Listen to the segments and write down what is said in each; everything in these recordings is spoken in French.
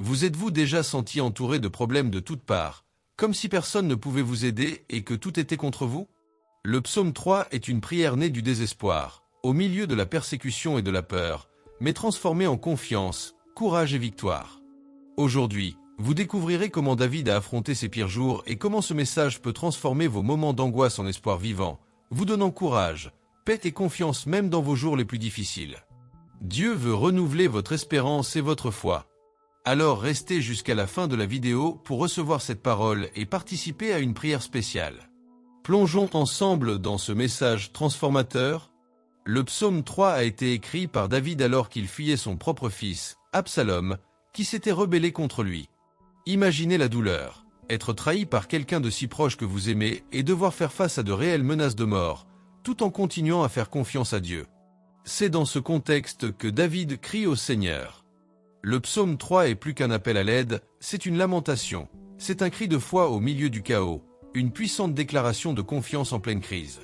Vous êtes-vous déjà senti entouré de problèmes de toutes parts, comme si personne ne pouvait vous aider et que tout était contre vous? Le psaume 3 est une prière née du désespoir, au milieu de la persécution et de la peur, mais transformée en confiance, courage et victoire. Aujourd'hui, vous découvrirez comment David a affronté ses pires jours et comment ce message peut transformer vos moments d'angoisse en espoir vivant, vous donnant courage, paix et confiance même dans vos jours les plus difficiles. Dieu veut renouveler votre espérance et votre foi. Alors restez jusqu'à la fin de la vidéo pour recevoir cette parole et participer à une prière spéciale. Plongeons ensemble dans ce message transformateur. Le psaume 3 a été écrit par David alors qu'il fuyait son propre fils, Absalom, qui s'était rebellé contre lui. Imaginez la douleur, être trahi par quelqu'un de si proche que vous aimez et devoir faire face à de réelles menaces de mort, tout en continuant à faire confiance à Dieu. C'est dans ce contexte que David crie au Seigneur. Le psaume 3 est plus qu'un appel à l'aide, c'est une lamentation, c'est un cri de foi au milieu du chaos, une puissante déclaration de confiance en pleine crise.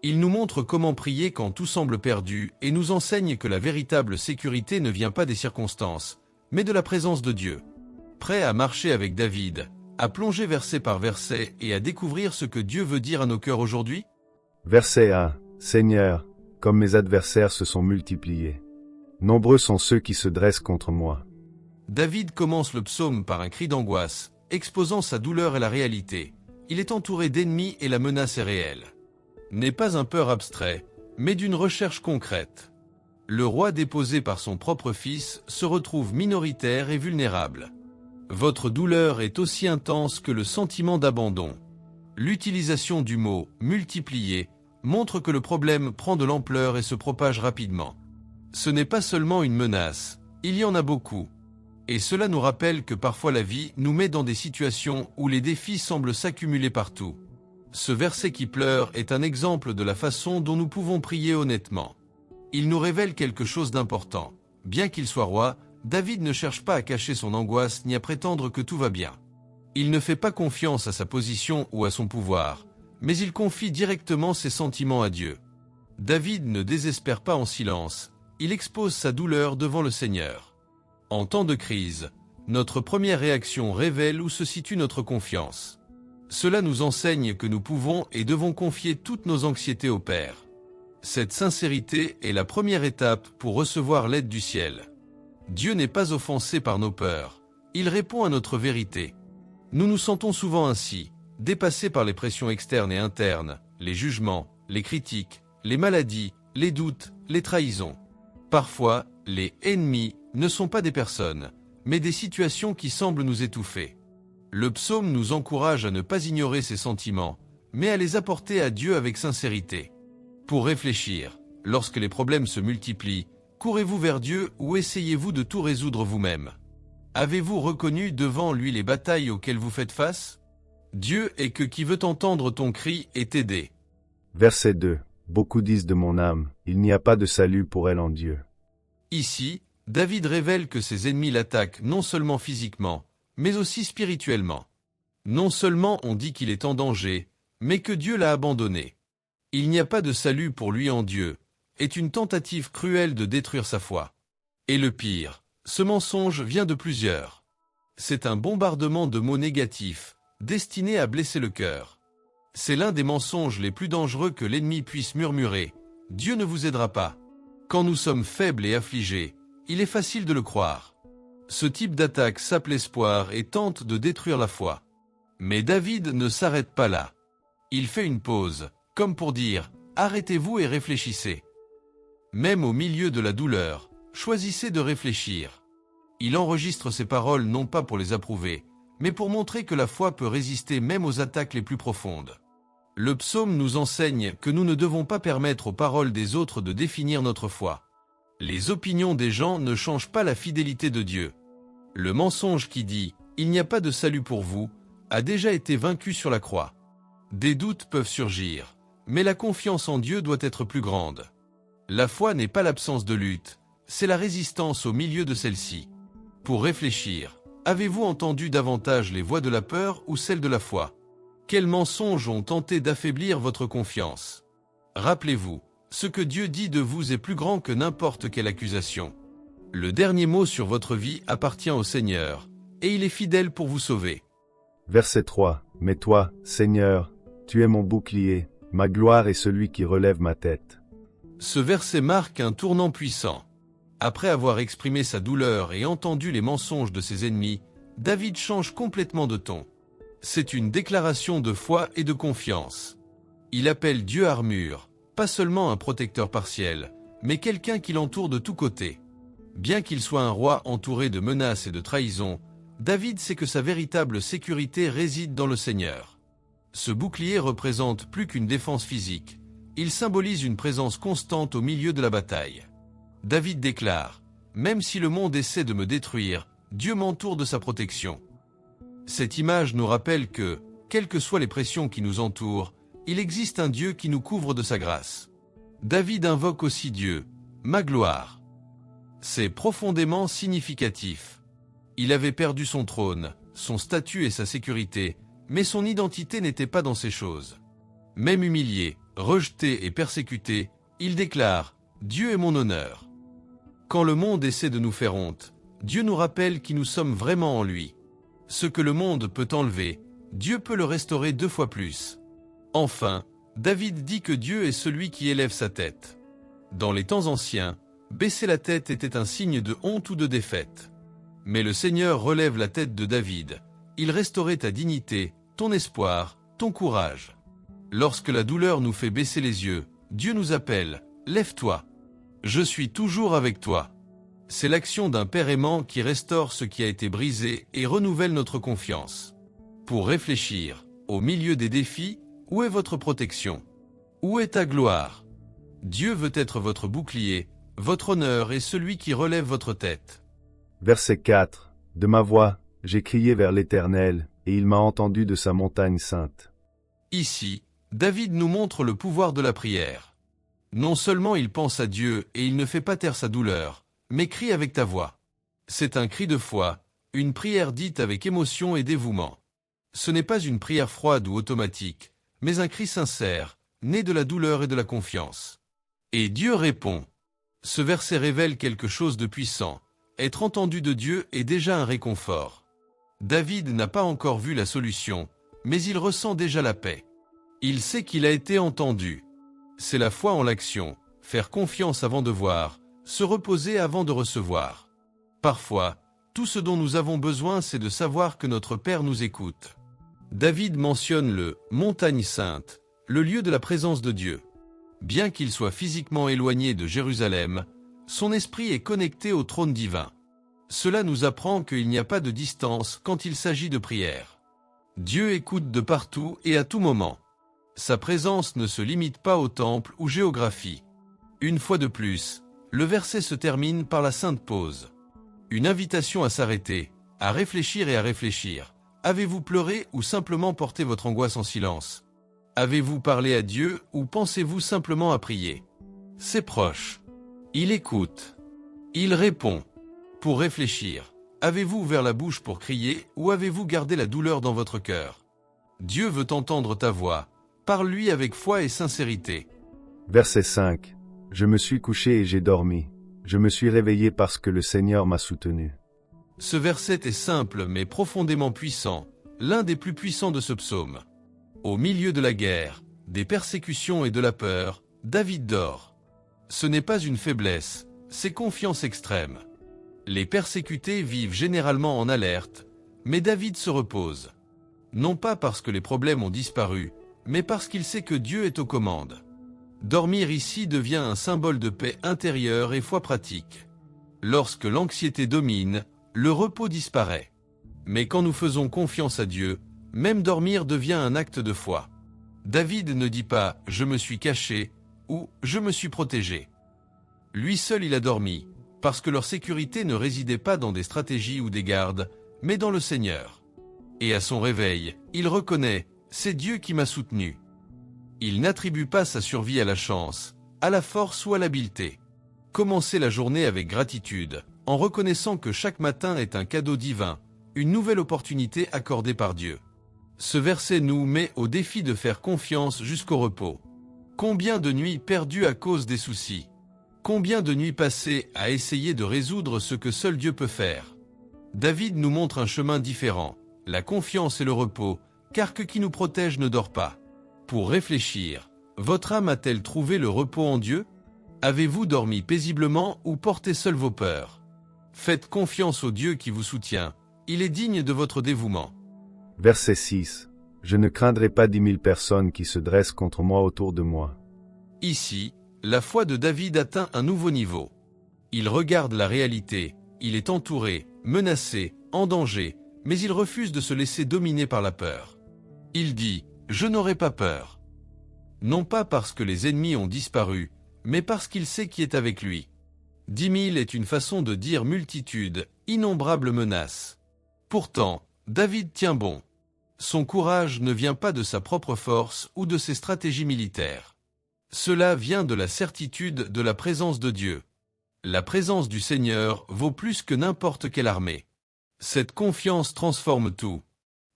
Il nous montre comment prier quand tout semble perdu et nous enseigne que la véritable sécurité ne vient pas des circonstances, mais de la présence de Dieu. Prêt à marcher avec David, à plonger verset par verset et à découvrir ce que Dieu veut dire à nos cœurs aujourd'hui? Verset 1. Seigneur, comme mes adversaires se sont multipliés. Nombreux sont ceux qui se dressent contre moi. David commence le psaume par un cri d'angoisse, exposant sa douleur et la réalité. Il est entouré d'ennemis et la menace est réelle. N'est pas un peur abstrait, mais d'une recherche concrète. Le roi déposé par son propre fils se retrouve minoritaire et vulnérable. Votre douleur est aussi intense que le sentiment d'abandon. L'utilisation du mot « multiplier » montre que le problème prend de l'ampleur et se propage rapidement. Ce n'est pas seulement une menace, il y en a beaucoup. Et cela nous rappelle que parfois la vie nous met dans des situations où les défis semblent s'accumuler partout. Ce verset qui pleure est un exemple de la façon dont nous pouvons prier honnêtement. Il nous révèle quelque chose d'important. Bien qu'il soit roi, David ne cherche pas à cacher son angoisse ni à prétendre que tout va bien. Il ne fait pas confiance à sa position ou à son pouvoir, mais il confie directement ses sentiments à Dieu. David ne désespère pas en silence, il expose sa douleur devant le Seigneur. En temps de crise, notre première réaction révèle où se situe notre confiance. Cela nous enseigne que nous pouvons et devons confier toutes nos anxiétés au Père. Cette sincérité est la première étape pour recevoir l'aide du ciel. Dieu n'est pas offensé par nos peurs, il répond à notre vérité. Nous nous sentons souvent ainsi, dépassés par les pressions externes et internes, les jugements, les critiques, les maladies, les doutes, les trahisons. Parfois, les ennemis ne sont pas des personnes, mais des situations qui semblent nous étouffer. Le psaume nous encourage à ne pas ignorer ces sentiments, mais à les apporter à Dieu avec sincérité. Pour réfléchir, lorsque les problèmes se multiplient, courez-vous vers Dieu ou essayez-vous de tout résoudre vous-même? Avez-vous reconnu devant lui les batailles auxquelles vous faites face? Dieu est que qui veut entendre ton cri et t'aider. Verset 2. Beaucoup disent de mon âme, il n'y a pas de salut pour elle en Dieu. Ici, David révèle que ses ennemis l'attaquent non seulement physiquement, mais aussi spirituellement. Non seulement on dit qu'il est en danger, mais que Dieu l'a abandonné. Il n'y a pas de salut pour lui en Dieu, est une tentative cruelle de détruire sa foi. Et le pire, ce mensonge vient de plusieurs. C'est un bombardement de mots négatifs, destiné à blesser le cœur. C'est l'un des mensonges les plus dangereux que l'ennemi puisse murmurer. Dieu ne vous aidera pas. Quand nous sommes faibles et affligés, il est facile de le croire. Ce type d'attaque sape l'espoir et tente de détruire la foi. Mais David ne s'arrête pas là. Il fait une pause, comme pour dire « Arrêtez-vous et réfléchissez ». Même au milieu de la douleur, choisissez de réfléchir. Il enregistre ces paroles non pas pour les approuver, mais pour montrer que la foi peut résister même aux attaques les plus profondes. Le psaume nous enseigne que nous ne devons pas permettre aux paroles des autres de définir notre foi. Les opinions des gens ne changent pas la fidélité de Dieu. Le mensonge qui dit « Il n'y a pas de salut pour vous » a déjà été vaincu sur la croix. Des doutes peuvent surgir, mais la confiance en Dieu doit être plus grande. La foi n'est pas l'absence de lutte, c'est la résistance au milieu de celle-ci. Pour réfléchir, avez-vous entendu davantage les voix de la peur ou celles de la foi? Quels mensonges ont tenté d'affaiblir votre confiance? Rappelez-vous, ce que Dieu dit de vous est plus grand que n'importe quelle accusation. Le dernier mot sur votre vie appartient au Seigneur, et il est fidèle pour vous sauver. Verset 3. Mais toi, Seigneur, tu es mon bouclier, ma gloire et celui qui relève ma tête. Ce verset marque un tournant puissant. Après avoir exprimé sa douleur et entendu les mensonges de ses ennemis, David change complètement de ton. C'est une déclaration de foi et de confiance. Il appelle Dieu armure, pas seulement un protecteur partiel, mais quelqu'un qui l'entoure de tous côtés. Bien qu'il soit un roi entouré de menaces et de trahisons, David sait que sa véritable sécurité réside dans le Seigneur. Ce bouclier représente plus qu'une défense physique, il symbolise une présence constante au milieu de la bataille. David déclare « Même si le monde essaie de me détruire, Dieu m'entoure de sa protection ». Cette image nous rappelle que, quelles que soient les pressions qui nous entourent, il existe un Dieu qui nous couvre de sa grâce. David invoque aussi Dieu, « ma gloire ». C'est profondément significatif. Il avait perdu son trône, son statut et sa sécurité, mais son identité n'était pas dans ces choses. Même humilié, rejeté et persécuté, il déclare « Dieu est mon honneur ». Quand le monde essaie de nous faire honte, Dieu nous rappelle qui nous sommes vraiment en lui. Ce que le monde peut enlever, Dieu peut le restaurer 2 fois plus. Enfin, David dit que Dieu est celui qui élève sa tête. Dans les temps anciens, baisser la tête était un signe de honte ou de défaite. Mais le Seigneur relève la tête de David. Il restaurait ta dignité, ton espoir, ton courage. Lorsque la douleur nous fait baisser les yeux, Dieu nous appelle « Lève-toi ». Je suis toujours avec toi. C'est l'action d'un Père aimant qui restaure ce qui a été brisé et renouvelle notre confiance. Pour réfléchir, au milieu des défis, où est votre protection? Où est ta gloire? Dieu veut être votre bouclier, votre honneur et celui qui relève votre tête. Verset 4. De ma voix, j'ai crié vers l'Éternel, et il m'a entendu de sa montagne sainte. Ici, David nous montre le pouvoir de la prière. Non seulement il pense à Dieu et il ne fait pas taire sa douleur, mais crie avec ta voix. C'est un cri de foi, une prière dite avec émotion et dévouement. Ce n'est pas une prière froide ou automatique, mais un cri sincère, né de la douleur et de la confiance. Et Dieu répond. Ce verset révèle quelque chose de puissant. Être entendu de Dieu est déjà un réconfort. David n'a pas encore vu la solution, mais il ressent déjà la paix. Il sait qu'il a été entendu. C'est la foi en l'action, faire confiance avant de voir, se reposer avant de recevoir. Parfois, tout ce dont nous avons besoin, c'est de savoir que notre Père nous écoute. David mentionne le « montagne sainte », le lieu de la présence de Dieu. Bien qu'il soit physiquement éloigné de Jérusalem, son esprit est connecté au trône divin. Cela nous apprend qu'il n'y a pas de distance quand il s'agit de prière. Dieu écoute de partout et à tout moment. Sa présence ne se limite pas au temple ou géographie. Une fois de plus, le verset se termine par la sainte pause. Une invitation à s'arrêter, à réfléchir et à réfléchir. Avez-vous pleuré ou simplement porté votre angoisse en silence? Avez-vous parlé à Dieu ou pensez-vous simplement à prier? C'est proche. Il écoute. Il répond. Pour réfléchir, avez-vous ouvert la bouche pour crier ou avez-vous gardé la douleur dans votre cœur? Dieu veut entendre ta voix. Parle-lui avec foi et sincérité. Verset 5. Je me suis couché et j'ai dormi. Je me suis réveillé parce que le Seigneur m'a soutenu. Ce verset est simple mais profondément puissant, l'un des plus puissants de ce psaume. Au milieu de la guerre, des persécutions et de la peur, David dort. Ce n'est pas une faiblesse, c'est confiance extrême. Les persécutés vivent généralement en alerte, mais David se repose. Non pas parce que les problèmes ont disparu, mais parce qu'il sait que Dieu est aux commandes. Dormir ici devient un symbole de paix intérieure et foi pratique. Lorsque l'anxiété domine, le repos disparaît. Mais quand nous faisons confiance à Dieu, même dormir devient un acte de foi. David ne dit pas « je me suis caché » ou « je me suis protégé ». Lui seul il a dormi, parce que leur sécurité ne résidait pas dans des stratégies ou des gardes, mais dans le Seigneur. Et à son réveil, il reconnaît « c'est Dieu qui m'a soutenu ». Il n'attribue pas sa survie à la chance, à la force ou à l'habileté. Commencez la journée avec gratitude, en reconnaissant que chaque matin est un cadeau divin, une nouvelle opportunité accordée par Dieu. Ce verset nous met au défi de faire confiance jusqu'au repos. Combien de nuits perdues à cause des soucis? Combien de nuits passées à essayer de résoudre ce que seul Dieu peut faire? David nous montre un chemin différent, la confiance et le repos, car que qui nous protège ne dort pas. Pour réfléchir, votre âme a-t-elle trouvé le repos en Dieu? Avez-vous dormi paisiblement ou porté seul vos peurs? Faites confiance au Dieu qui vous soutient, il est digne de votre dévouement. Verset 6. Je ne craindrai pas 10 000 personnes qui se dressent contre moi autour de moi. Ici, la foi de David atteint un nouveau niveau. Il regarde la réalité, il est entouré, menacé, en danger, mais il refuse de se laisser dominer par la peur. Il dit « Je n'aurai pas peur ». Non pas parce que les ennemis ont disparu, mais parce qu'il sait qui est avec lui. 10 000 est une façon de dire multitude, innombrables menaces. Pourtant, David tient bon. Son courage ne vient pas de sa propre force ou de ses stratégies militaires. Cela vient de la certitude de la présence de Dieu. La présence du Seigneur vaut plus que n'importe quelle armée. Cette confiance transforme tout.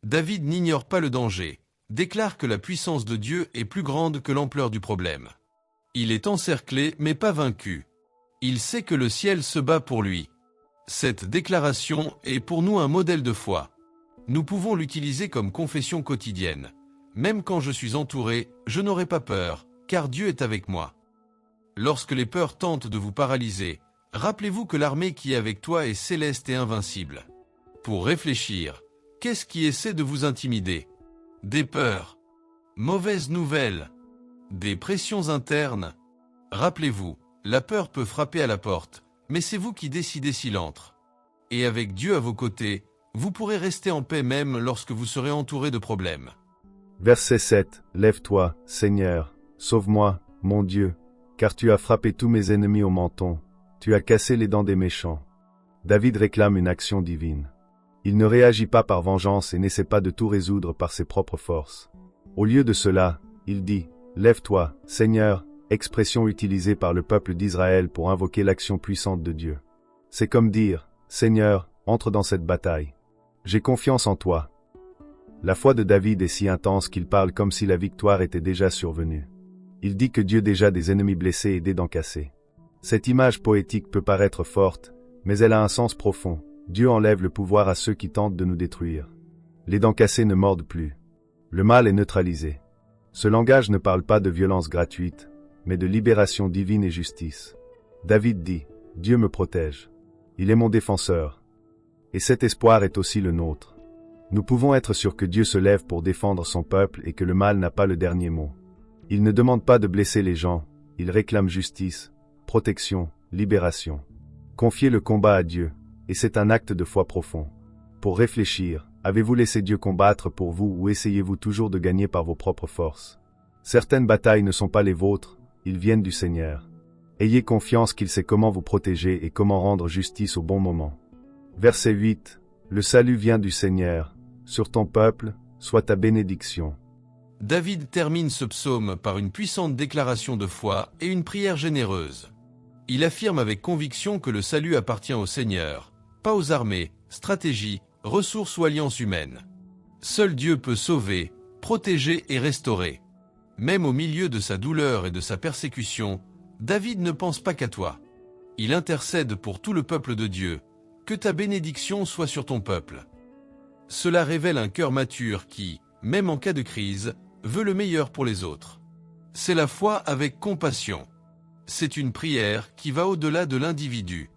David n'ignore pas le danger, déclare que la puissance de Dieu est plus grande que l'ampleur du problème. Il est encerclé mais pas vaincu. Il sait que le ciel se bat pour lui. Cette déclaration est pour nous un modèle de foi. Nous pouvons l'utiliser comme confession quotidienne. Même quand je suis entouré, je n'aurai pas peur, car Dieu est avec moi. Lorsque les peurs tentent de vous paralyser, rappelez-vous que l'armée qui est avec toi est céleste et invincible. Pour réfléchir, qu'est-ce qui essaie de vous intimider? Des peurs, mauvaises nouvelles, des pressions internes. Rappelez-vous, la peur peut frapper à la porte, mais c'est vous qui décidez s'il entre. Et avec Dieu à vos côtés, vous pourrez rester en paix même lorsque vous serez entouré de problèmes. Verset 7. Lève-toi, Seigneur, sauve-moi, mon Dieu, car tu as frappé tous mes ennemis au menton, tu as cassé les dents des méchants. David réclame une action divine. Il ne réagit pas par vengeance et n'essaie pas de tout résoudre par ses propres forces. Au lieu de cela, il dit « Lève-toi, Seigneur », expression utilisée par le peuple d'Israël pour invoquer l'action puissante de Dieu. C'est comme dire « Seigneur, entre dans cette bataille. J'ai confiance en toi. » La foi de David est si intense qu'il parle comme si la victoire était déjà survenue. Il dit que Dieu déjà des ennemis blessés et des dents cassées. Cette image poétique peut paraître forte, mais elle a un sens profond. Dieu enlève le pouvoir à ceux qui tentent de nous détruire. Les dents cassées ne mordent plus. Le mal est neutralisé. Ce langage ne parle pas de violence gratuite, mais de libération divine et justice. David dit, « Dieu me protège. Il est mon défenseur. » Et cet espoir est aussi le nôtre. Nous pouvons être sûrs que Dieu se lève pour défendre son peuple et que le mal n'a pas le dernier mot. Il ne demande pas de blesser les gens, il réclame justice, protection, libération. Confiez le combat à Dieu, et c'est un acte de foi profond. Pour réfléchir, avez-vous laissé Dieu combattre pour vous ou essayez-vous toujours de gagner par vos propres forces? Certaines batailles ne sont pas les vôtres, ils viennent du Seigneur. Ayez confiance qu'il sait comment vous protéger et comment rendre justice au bon moment. Verset 8. Le salut vient du Seigneur. Sur ton peuple, soit ta bénédiction. David termine ce psaume par une puissante déclaration de foi et une prière généreuse. Il affirme avec conviction que le salut appartient au Seigneur, pas aux armées, stratégies, ressources ou alliances humaines. Seul Dieu peut sauver, protéger et restaurer. Même au milieu de sa douleur et de sa persécution, David ne pense pas qu'à toi. Il intercède pour tout le peuple de Dieu. Que ta bénédiction soit sur ton peuple. Cela révèle un cœur mature qui, même en cas de crise, veut le meilleur pour les autres. C'est la foi avec compassion. C'est une prière qui va au-delà de l'individu.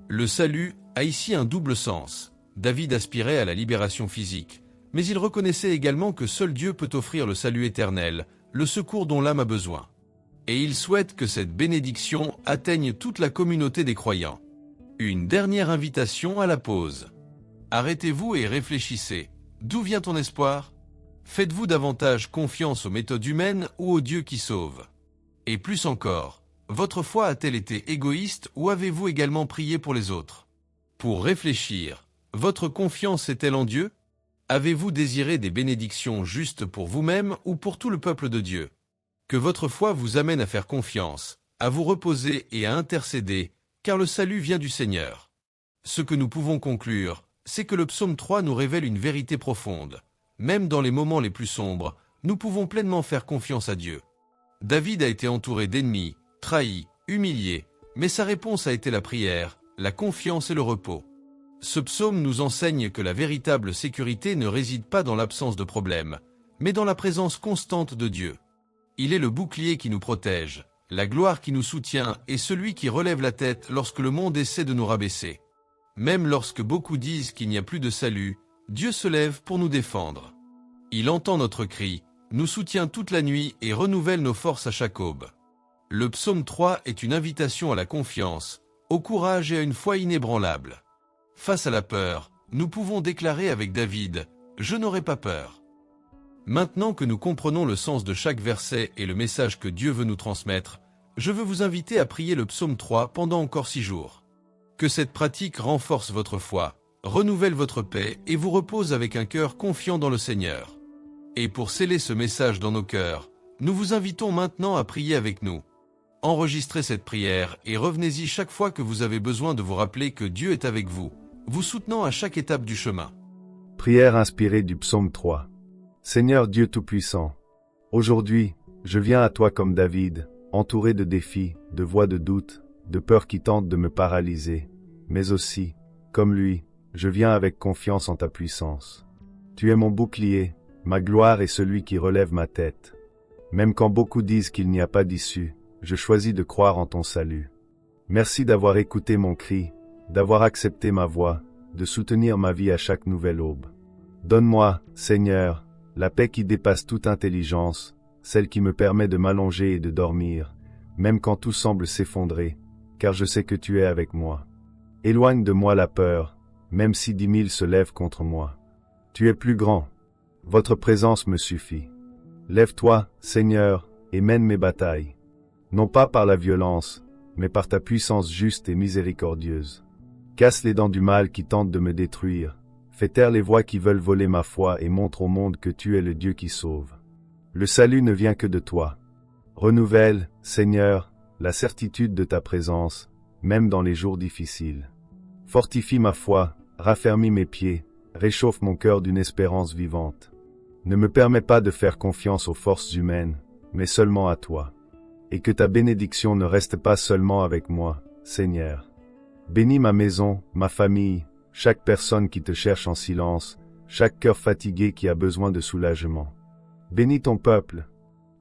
Le salut a ici un double sens. David aspirait à la libération physique, mais il reconnaissait également que seul Dieu peut offrir le salut éternel, le secours dont l'âme a besoin. Et il souhaite que cette bénédiction atteigne toute la communauté des croyants. Une dernière invitation à la pause. Arrêtez-vous et réfléchissez. D'où vient ton espoir? Faites-vous davantage confiance aux méthodes humaines ou au Dieu qui sauve? Et plus encore, votre foi a-t-elle été égoïste ou avez-vous également prié pour les autres? Pour réfléchir, votre confiance est-elle en Dieu? Avez-vous désiré des bénédictions justes pour vous-même ou pour tout le peuple de Dieu? Que votre foi vous amène à faire confiance, à vous reposer et à intercéder, car le salut vient du Seigneur. Ce que nous pouvons conclure, c'est que le psaume 3 nous révèle une vérité profonde. Même dans les moments les plus sombres, nous pouvons pleinement faire confiance à Dieu. David a été entouré d'ennemis, trahi, humilié, mais sa réponse a été la prière, la confiance et le repos. Ce psaume nous enseigne que la véritable sécurité ne réside pas dans l'absence de problèmes, mais dans la présence constante de Dieu. Il est le bouclier qui nous protège, la gloire qui nous soutient et celui qui relève la tête lorsque le monde essaie de nous rabaisser. Même lorsque beaucoup disent qu'il n'y a plus de salut, Dieu se lève pour nous défendre. Il entend notre cri, nous soutient toute la nuit et renouvelle nos forces à chaque aube. Le psaume 3 est une invitation à la confiance, au courage et à une foi inébranlable. Face à la peur, nous pouvons déclarer avec David, « Je n'aurai pas peur ». Maintenant que nous comprenons le sens de chaque verset et le message que Dieu veut nous transmettre, je veux vous inviter à prier le psaume 3 pendant encore 6 jours. Que cette pratique renforce votre foi, renouvelle votre paix et vous repose avec un cœur confiant dans le Seigneur. Et pour sceller ce message dans nos cœurs, nous vous invitons maintenant à prier avec nous. Enregistrez cette prière et revenez-y chaque fois que vous avez besoin de vous rappeler que Dieu est avec vous, vous soutenant à chaque étape du chemin. Prière inspirée du psaume 3. Seigneur Dieu Tout-Puissant, aujourd'hui, je viens à toi comme David, entouré de défis, de voix de doute, de peurs qui tentent de me paralyser, mais aussi, comme lui, je viens avec confiance en ta puissance. Tu es mon bouclier, ma gloire et celui qui relève ma tête. Même quand beaucoup disent qu'il n'y a pas d'issue, je choisis de croire en ton salut. Merci d'avoir écouté mon cri, d'avoir accepté ma voix, de soutenir ma vie à chaque nouvelle aube. Donne-moi, Seigneur, la paix qui dépasse toute intelligence, celle qui me permet de m'allonger et de dormir, même quand tout semble s'effondrer, car je sais que tu es avec moi. Éloigne de moi la peur, même si 10 000 se lèvent contre moi. Tu es plus grand. Votre présence me suffit. Lève-toi, Seigneur, et mène mes batailles. Non pas par la violence, mais par ta puissance juste et miséricordieuse. Casse les dents du mal qui tentent de me détruire. Fais taire les voix qui veulent voler ma foi et montre au monde que tu es le Dieu qui sauve. Le salut ne vient que de toi. Renouvelle, Seigneur, la certitude de ta présence, même dans les jours difficiles. Fortifie ma foi, raffermis mes pieds, réchauffe mon cœur d'une espérance vivante. Ne me permets pas de faire confiance aux forces humaines, mais seulement à toi. Et que ta bénédiction ne reste pas seulement avec moi, Seigneur. Bénis ma maison, ma famille, chaque personne qui te cherche en silence, chaque cœur fatigué qui a besoin de soulagement. Bénis ton peuple.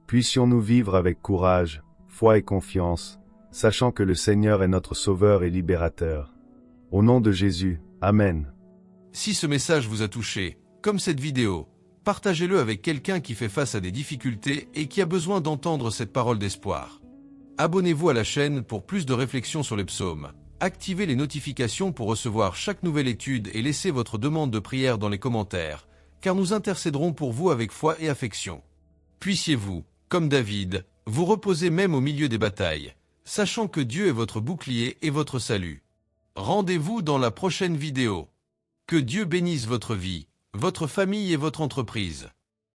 Puissions-nous vivre avec courage, foi et confiance, sachant que le Seigneur est notre Sauveur et Libérateur. Au nom de Jésus, Amen. Si ce message vous a touché, comme cette vidéo, partagez-le avec quelqu'un qui fait face à des difficultés et qui a besoin d'entendre cette parole d'espoir. Abonnez-vous à la chaîne pour plus de réflexions sur les psaumes. Activez les notifications pour recevoir chaque nouvelle étude et laissez votre demande de prière dans les commentaires, car nous intercéderons pour vous avec foi et affection. Puissiez-vous, comme David, vous reposer même au milieu des batailles, sachant que Dieu est votre bouclier et votre salut. Rendez-vous dans la prochaine vidéo. Que Dieu bénisse votre vie, votre famille et votre entreprise.